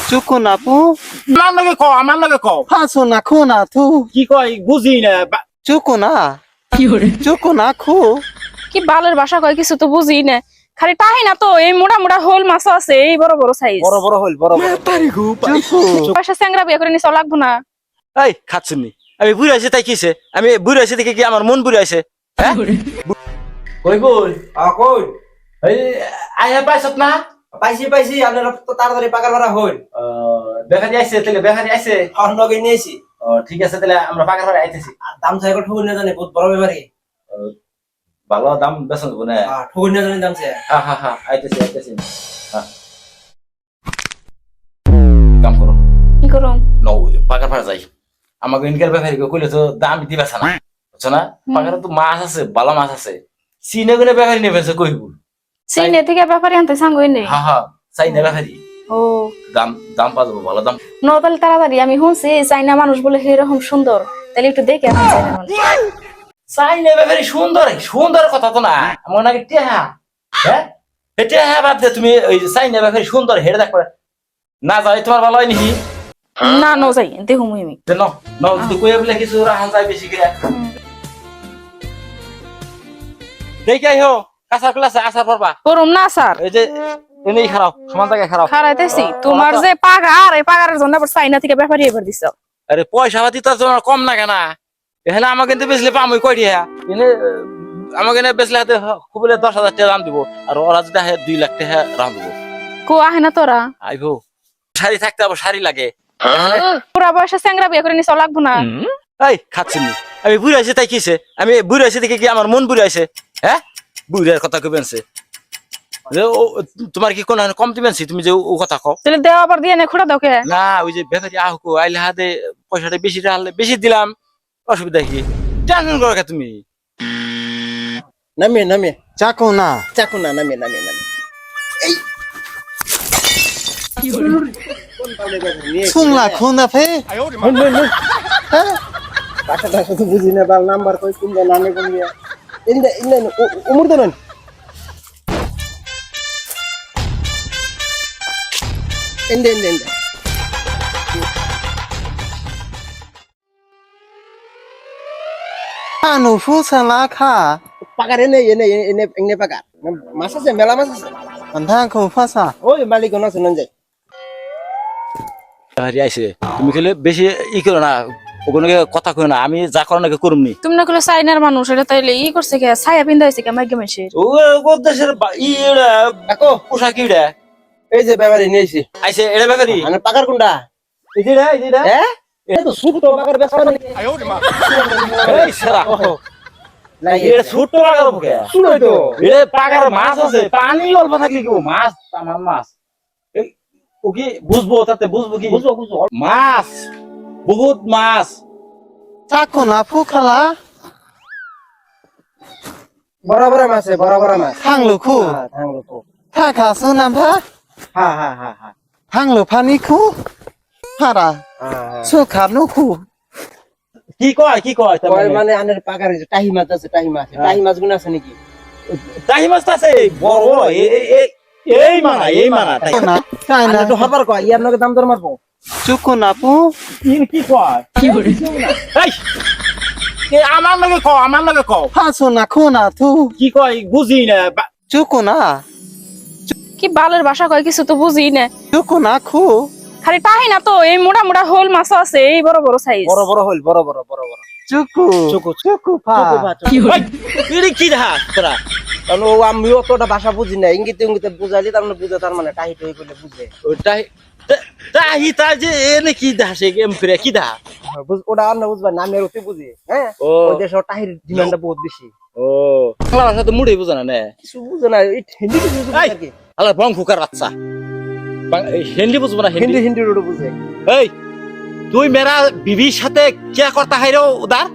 চুকো না পু আমার লগে কও ফাঁসো না খো না থু কি কয় বুঝি না চুকো না চুকো না খো কি বালের ভাষা কয় কিছু তো বুঝি না খালি তাই না তো এই মোটা মোটা হোল মাছ আছে এই বড় বড় সাইজ বড় বড় হইল বড় বড় চুকো পয়সা স্যাংরা বিয়ে করে নিছো লাগবো না এই খাচ্ছুনি আমি বুড়ি আছি তাই কিছে আমি বুড়ি আছি দেখে কি আমার মন বুড়ি আছে হ্যাঁ কই বল কই এই আয়া পাইছত না পাইছি আপনার তো তাড়াতাড়ি পাকার ভাড়া হইল বেকারি আইছে তাহলে বেকারি আইছে নগে নিয়েছি ঠিক আছে তাহলে আমরা পাকার ভাড়া আইতেছি আর দাম চাই ঠগুন না জানি বহুত বড় ব্যাপারই ভালো দাম বেতন দেবো না ঠগুন না জানি দাম চাই হ্যাঁ আইতেছি হ্যাঁ কাম করো কি করুম নও পাকার ভাড়া যাই আমাকে ইনকার ব্যাপারে কইলে তো দাম দিবা না বুঝছো না পাকারে তো মাছ আছে ভালো মাছ আছে সিনে গুনে ব্যাপারী নেবে কইব সিনে থেকে ব্যাপারে আনতে সাঙ্গই নেই হ্যাঁ চাই না ব্যাপারী ও দাম দাম পাবো ভালো দাম ন তাহলে তাড়াতাড়ি আমি শুনছি চাইনা মানুষ বলে সেরকম সুন্দর তাহলে একটু দেখে আসুন চাইনা মানুষ চাই না ব্যাপারী সুন্দর কথা তো না আমার নাকি টেহা হ্যাঁ টেহা বাদ দে তুমি ওই চাই না ব্যাপারী সুন্দর হেড দেখ না যাই তোমার ভালো হয় নাকি না ন যাই দেখুম আমি ন যদি কই বলে কিছু রাহান যায় বেশি করে দেখি আইহো কাঁচা ক্লাসে আসার পরবা করুম না স্যার এই যে এনেই খারাপ সমান জায়গায় খারাপ খারাইতেছি তোমার যে পাগার এই পাগারের জন্য আবার চাইনা থেকে ব্যাপারী এবার দিছ আরে পয়সা পাতি তো তোমার কম না কেনা এখানে আমাকে কিন্তু বেচলে পাম ওই কয়টি হ্যাঁ এনে আমাকে এনে বেচলে হাতে খুব 10,000 টাকা দাম দিব আর ওরা যদি 2 লাখ টাকা দাম দিব কো আহে না তোরা আইবো শাড়ি থাকতে আবার শাড়ি লাগে পুরা বয়সে স্যাংরা বিয়ে করে নিছো লাগবো না এই খাচ্ছিনি আমি বুড়ি আছি তাই কিছে আমি বুড়ি আছি দেখে কি আমার মন বুড়ি আছে হ্যাঁ বুড়ির কথা কইবেনছে যে তোমার কি কোন কমপ্লিমেন্টছি তুমি যে ও কথা কও তাহলে দেওয়া আবার দিয়ে নে খুঁড়া দাও কে না ওই যে ব্যাপারী আহকো আইলে হাতে পয়সাটা বেশি রাখলে বেশি দিলাম অসুবিধা কি টেনশন করো কে তুমি নামে চাকো না নামে শুনলা খো না ফে বাসাটা শুধু বুঝি না বাল নাম্বার কই কোন নামে কোন দিয়া ইন্দে উমর দেন ইন্দে আনু ফুসালা খা পাকার এনে পাকার মাছ আছে মেলা মাছ আছে আন্ধা খো ফাসা ওই মালিক না শুনুন যাই ব্যাপারী আইছে তুমি খেলে বেশি ই করো না ওখানে কথা কই না আমি যা করো নাকি করুমনি তুমি না কইলে চাইনার মানুষ এটা তাইলে ই করছে কে ছায়া পিন্দা হইছে কে মাইগে মাইছে ও দেশের ইড়া দেখো পোশাক ইড়া এই যে ব্যাপারী নিয়েছি আইছে এটা ব্যাপারী মানে পাকার কোনটা এইটা হ্যাঁ এটা তো ছোট পাকার বেচা না এই সারা এটা ছোট পাকার বুকে শুনোই তো এটা পাকার মাছ আছে পানি অল্প থাকলে কি মাছ আমার মাছ ও কি বুঝবো তাতে বুঝবো কি বুঝবো মাছ বহুত মাছ চাকো না ফু খালা বড় মাছ থাংলো খু থাঙ্গলো তো থাকা সুনাম ভা হ্যাঁ থাংলো ফানি খু হারা সুখানো খু কি কয় কয় মানে আনের পাকার টাহি মাছ আছে টাহি মাছ গুণ আছে নাকি টাহি মাছ আছে বড় বড় এই মানা না চাইনা তো হবার কয় ইয়ার লগে দাম দর মারবো চুকো না পু কি কয় এই আমার লগে কও ফাঁসো না খো না থু কি কয় বুঝি না চুকো না কি বালের ভাষা কয় কিছু তো বুঝি না চুকো না খু খালি তাই না তো এই মোটা মোটা হোল মাছ আছে এই বড় বড় সাইজ বড় হইল বড় চুকু চুকু ফা এটা কি দেখা তোরা কারণ ও আমি অতটা ভাষা বুঝি না ইঙ্গিতে বুঝাইলি তার মানে বুঝে তার মানে টাহি টহি করলে বুঝে ওটাই তাহি তা যে এনে কি দাসে গেম ফিরে কি দা ওটা আর না বুঝবা না আমি আর ওতে বুঝি হ্যাঁ ও ওই দেশে টাহির ডিমান্ডটা বহুত বেশি ও বাংলা ভাষা তো মুড়ে বুঝা না নে কিছু বুঝে না এই হিন্দি কিছু বুঝে এই নাকি আলা বং ফুকার বাচ্চা হিন্দি বুঝবো না হিন্দি হিন্দি ওটা বুঝে এই তুই মেরা বিবির সাথে কি করতা হাই রে উদার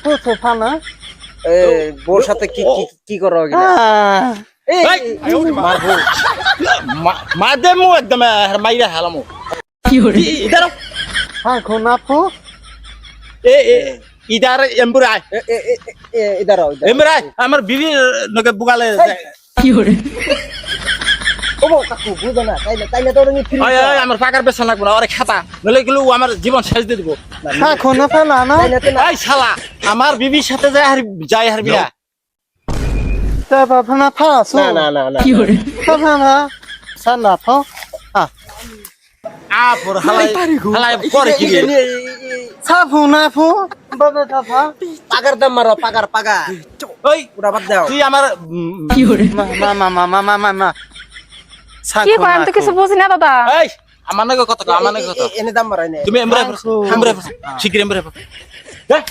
ফুসো ফানা বোর সাথে কি করো আ মারবো মাদেমু একদম মাইরা হালামু ইদার থাকো না পু ইদার এমবুরাই ইদার এমবুরাই আমার বিবি নকে বুগালে ও কাকু বুঝো না তাইলে তো ওরে ফ্রি ওই ওই আমার পাকার বেসন লাগবে না ওরে খাতা নইলে গেলে ও আমার জীবন শেষ দিয়ে দেবো এখন না ফেলা না এই শালা আমার বিবির সাথে যাই হারবি না তা বাবা না ফাস না বাবা না সানা ফো আপর হালাই হালাই করে কি রে সাফু না ফু বাবা সাফা পাগার দাম মারো পাগার ওই পুরা বাদ দাও তুই আমার মা কি কয় আমি তো কিছু বুঝি না দাদা এই আমার নাকি কত আমার নাকি কত এনে দাম মারাই না তুমি এমরে শিগগির এমরে হ্যাঁ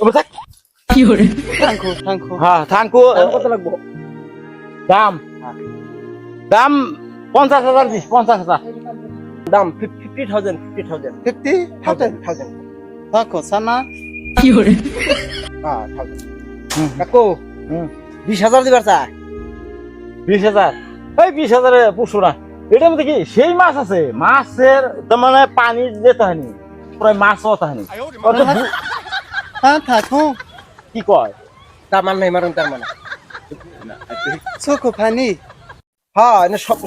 ওবে থাক থাঙ্কু হ্যাঁ থাঙ্কু কত লাগবো দাম দাম 50,000 দিস 50,000 দাম 50,000 50,000 থাকো সানা হ্যাঁ কাকু 20,000 দিবার চা 20,000 এই 20,000 এ পুষো না এটার মধ্যে কি সেই মাছ আছে মাছের তার মানে পানি যেতে হয়নি প্রায় মাছও হয়নি হ্যাঁ থাকো কি কয় তার মান নাই মারুন তার মানে চোখো ফানি হ্যাঁ এনে সব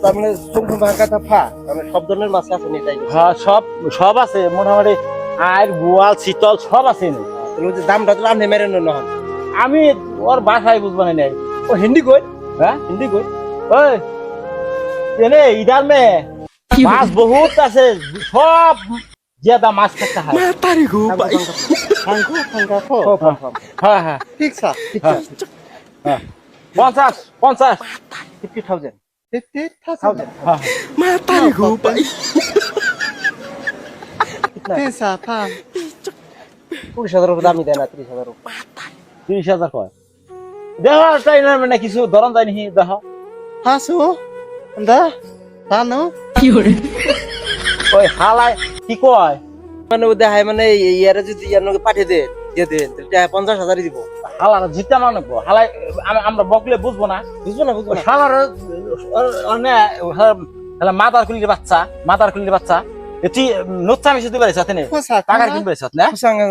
তার মানে শঙ্কু ভাঙা ফা মানে সব ধরনের মাছ আছে নি তাই হ্যাঁ সব আছে মোটামুটি আর গোয়াল শীতল সব আছে এনে। তাহলে যে দামটা তো আনে মেরে না হয় আমি ওর বাসায় বুঝবো না নাই ও হিন্দি কই হ্যাঁ হিন্দি কই ওই এনে ইদার মে মাছ বহুত আছে সব ज्यादा মাছ খাতে হয় থাঙ্কু থাঙ্কু হ্যাঁ হ্যাঁ ঠিক সা ঠিক হ্যাঁ হ্যাঁ 50 50,000 50,000 হ্যাঁ পেসা পা 20,000 রুপি দামি দেয় না 30,000 রুপি 30,000 কয় দেখো তাই না মানে কিছু ধরন যায় নি দেখো হাসু দা তানো ওই হালাই কি কয় মানে ও দেখায় মানে ইয়ারে যদি ইয়ার নকে পাঠিয়ে দে দিয়ে দেন তাহলে 50,000 দিব হালার জিতা মানে হালাই আমরা বকলে বুঝবো না বুঝবো না হালার অনে হালা মাদার কুলির বাচ্চা এটি নোচ্চা মিশে দিতে পারিস না কোসা টাকা কিনবে পারিস না সঙ্গে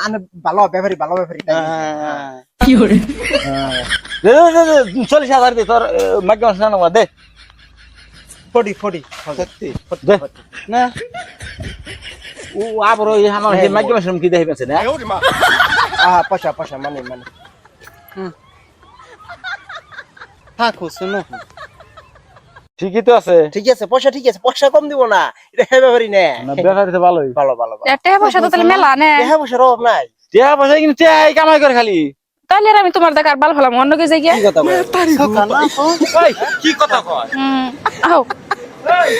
আনে ভালো ব্যাপারী 40,000 দি তোর মাগ্য শোনা দে 40 সত্যি দে না ও আবার ওই আমার হে মাগ্য মাশরুম কি দেই পেছে না পয়সা মানে থাকো শুনো ঠিকই তো আছে ঠিক আছে পয়সা কম দিব না এটা হে ব্যাপারী না ব্যাপারই তো ভালোই ভালো টাকা পয়সা তো তাহলে মেলা নে হ্যাঁ পয়সার অভাব নাই টাকা পয়সা কিন্তু টাকাই কামাই করে খালি তাহলে আর আমি তোমার দেখা ভালো ভালো অন্য কিছু গিয়ে কি কথা বল সকাল না ওই কি কথা কয় আও এই